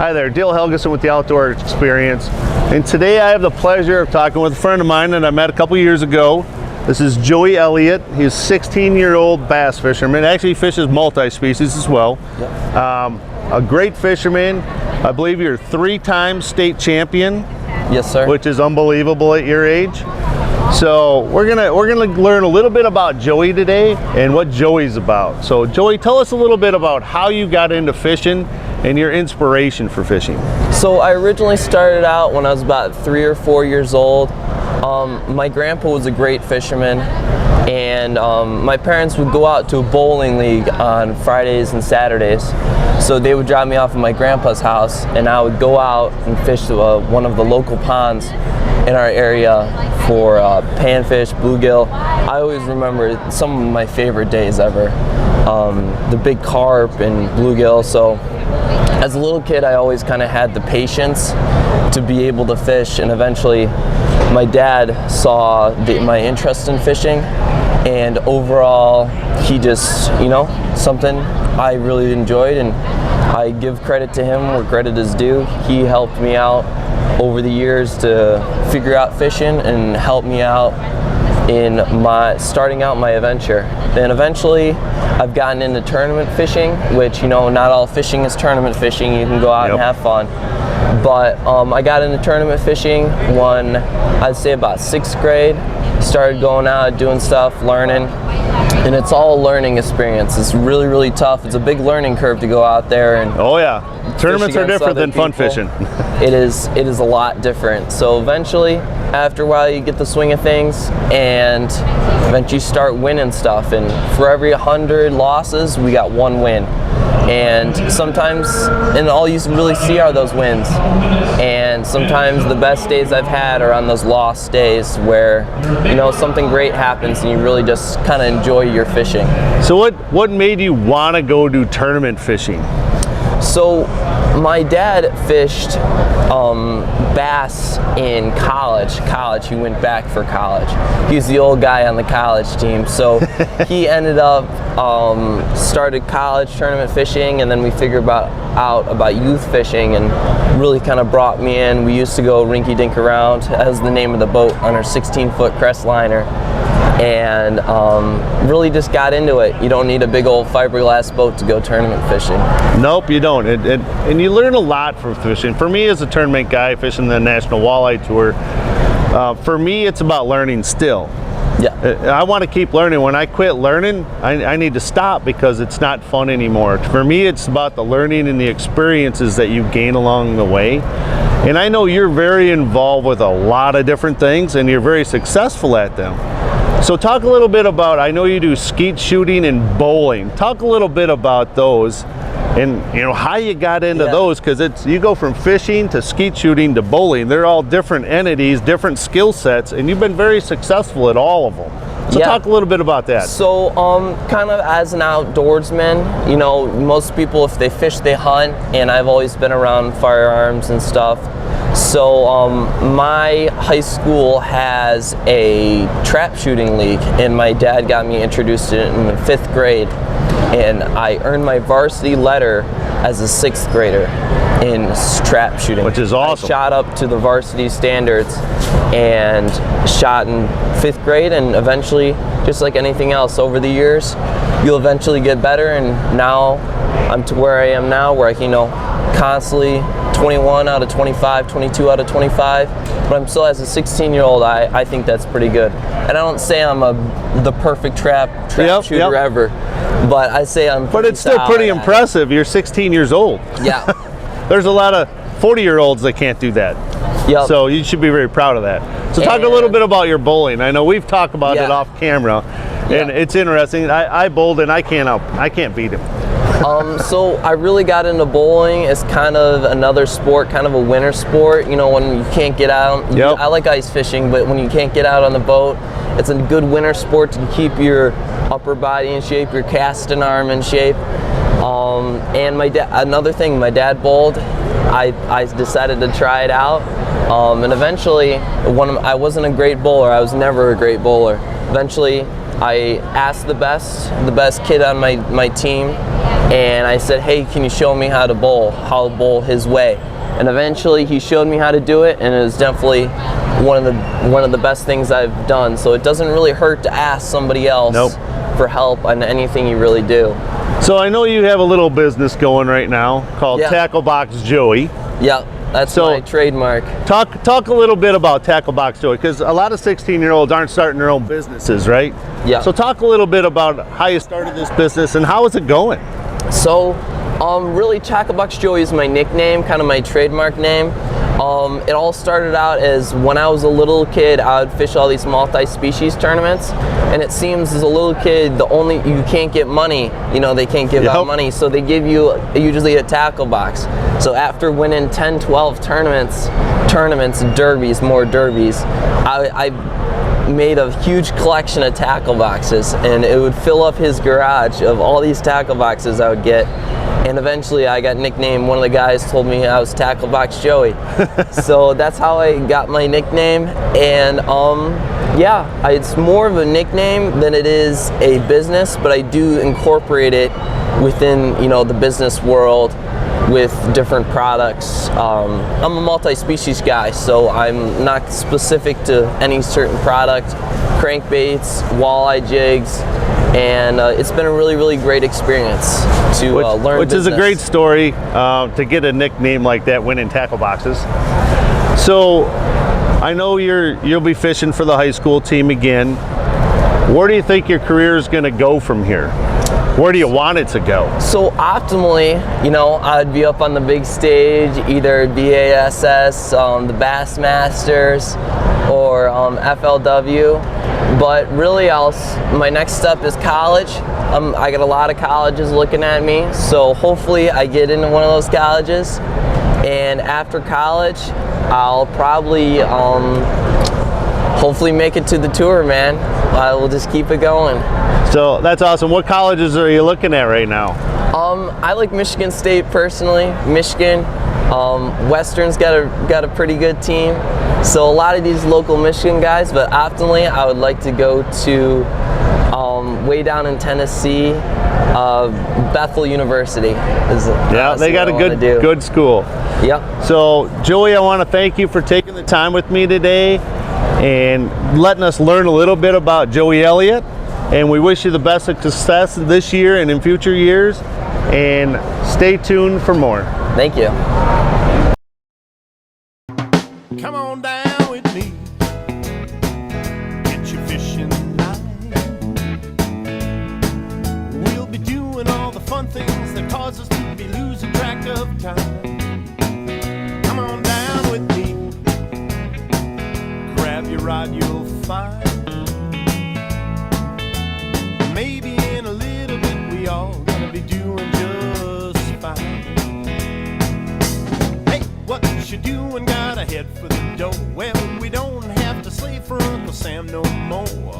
Hi there, Dale Helgeson with the Outdoor Experience, and today I have the pleasure of talking with a friend of mine that I met a couple years ago. This is Joey Elliott. He's a 16-year-old bass fisherman. Actually, he fishes multi-species as well. Yep. A great fisherman. I believe you're a 3-time state champion. Yes, sir. Which is unbelievable at your age. So we're gonna learn a little bit about Joey today and what Joey's about. So Joey, tell us a little bit about how you got into fishing and your inspiration for fishing. So I originally started out when I was about 3 or 4 years old. My grandpa was a great fisherman, and my parents would go out to a bowling league on Fridays and Saturdays. So they would drop me off at my grandpa's house, and I would go out and fish one of the local ponds in our area for panfish, bluegill. I always remember some of my favorite days ever. The big carp and bluegill. So as a little kid, I always kind of had the patience to be able to fish, and eventually my dad saw my interest in fishing, and overall he just, something I really enjoyed, and I give credit to him where credit is due. He helped me out over the years to figure out fishing and help me out in starting out my adventure. Then eventually I've gotten into tournament fishing, which not all fishing is tournament fishing. You can go out and have fun. But I got into tournament fishing when I'd say about 6th grade. Started going out, doing stuff, learning, and it's all a learning experience. It's really, really tough. It's a big learning curve to go out there and tournaments are different than fun fishing. It is a lot different. So eventually, after a while, you get the swing of things, and eventually you start winning stuff. And for every 100 losses, we got 1 win. And sometimes, and all you really see are those wins. And sometimes the best days I've had are on those lost days where, something great happens and you really just kind of enjoy your fishing. So what made you want to go do tournament fishing? So my dad fished bass in college. He went back for college. He's the old guy on the college team. So he ended up started college tournament fishing, and then we figured out about youth fishing, and really kind of brought me in. We used to go rinky dink around, as the name of the boat, on our 16-foot crest liner, and really just got into it. You don't need a big old fiberglass boat to go tournament fishing. Nope, you don't. And you learn a lot from fishing. For me, as a tournament guy fishing the National Walleye Tour, for me it's about learning still. Yeah. I want to keep learning. When I quit learning, I need to stop because it's not fun anymore. For me, it's about the learning and the experiences that you gain along the way. And I know you're very involved with a lot of different things, and you're very successful at them. So talk a little bit about, I know you do skeet shooting and bowling. Talk a little bit about those and how you got into those, because you go from fishing to skeet shooting to bowling. They're all different entities, different skill sets, and you've been very successful at all of them. So talk a little bit about that. So kind of as an outdoorsman, most people, if they fish, they hunt, and I've always been around firearms and stuff. So my high school has a trap shooting league, and my dad got me introduced to it in the 5th grade, and I earned my varsity letter as a 6th grader in trap shooting. Which is awesome. I shot up to the varsity standards and shot in 5th grade, and eventually, just like anything else, over the years, you'll eventually get better, and now I'm to where I am now, where I can, constantly 21 out of 25, 22 out of 25, but I'm still, as a 16-year-old, I think that's pretty good. And I don't say I'm the perfect trap shooter ever, but I say I'm But it's still pretty impressive. You're 16 years old. Yeah. There's a lot of 40-year-olds that can't do that. Yep. So you should be very proud of that. So talk a little bit about your bowling. I know we've talked about it off camera, and it's interesting. I bowled, and I can't beat him. So I really got into bowling as kind of another sport, kind of a winter sport. When you can't get out. I like ice fishing, but when you can't get out on the boat, it's a good winter sport to keep your upper body in shape, your casting arm in shape. And another thing, my dad bowled. I decided to try it out, and eventually, I wasn't a great bowler. I was never a great bowler. Eventually, I asked the best kid on my team, and I said, hey, can you show me how to bowl his way? And eventually he showed me how to do it, and it was definitely one of the best things I've done. So it doesn't really hurt to ask somebody else for help on anything you really do. So I know you have a little business going right now called Tackle Box Joey. Yeah, that's my trademark. Talk a little bit about Tackle Box Joey, because a lot of 16-year-olds aren't starting their own businesses, right? Yeah. So talk a little bit about how you started this business and how is it going? So really, Tackle Box Joey is my nickname, kind of my trademark name. It all started out as when I was a little kid, I would fish all these multi-species tournaments, and it seems as a little kid, you can't get money, they can't give out money, so they give you usually a tackle box. So after winning 10, 12 tournaments, derbies, more derbies, I made a huge collection of tackle boxes, and it would fill up his garage of all these tackle boxes I would get. And eventually I got nicknamed, one of the guys told me I was Tackle Box Joey. So that's how I got my nickname. And it's more of a nickname than it is a business, but I do incorporate it within, the business world with different products. I'm a multi-species guy, so I'm not specific to any certain product. Crankbaits, walleye jigs, and it's been a really, really great experience to learn Which business. is a great story to get a nickname like that, winning tackle boxes. So I know you'll be fishing for the high school team again. Where do you think your career is going to go from here? Where do you want it to go? So optimally, I'd be up on the big stage, either BASS, the Bassmasters, or FLW. But really, my next step is college. I got a lot of colleges looking at me, so hopefully I get into one of those colleges. And after college, I'll probably hopefully make it to the tour, man. I will just keep it going. So that's awesome. What colleges are you looking at right now? I like Michigan State personally. Michigan, Western's got a pretty good team. So a lot of these local Michigan guys, but optimally I would like to go to way down in Tennessee, Bethel University. They got a good school. Yep. So Joey, I want to thank you for taking the time with me today and letting us learn a little bit about Joey Elliott. And we wish you the best of success this year and in future years. And stay tuned for more. Thank you. Come on down with me, get your fishing line. We'll be doing all the fun things that cause us to be losing track of time. Come on down with me, grab your rod, you'll find maybe in a little bit we all gonna be doing just fine. Hey, what you doing? Got a head for the dough. Well, we don't have to slave for Uncle Sam no more.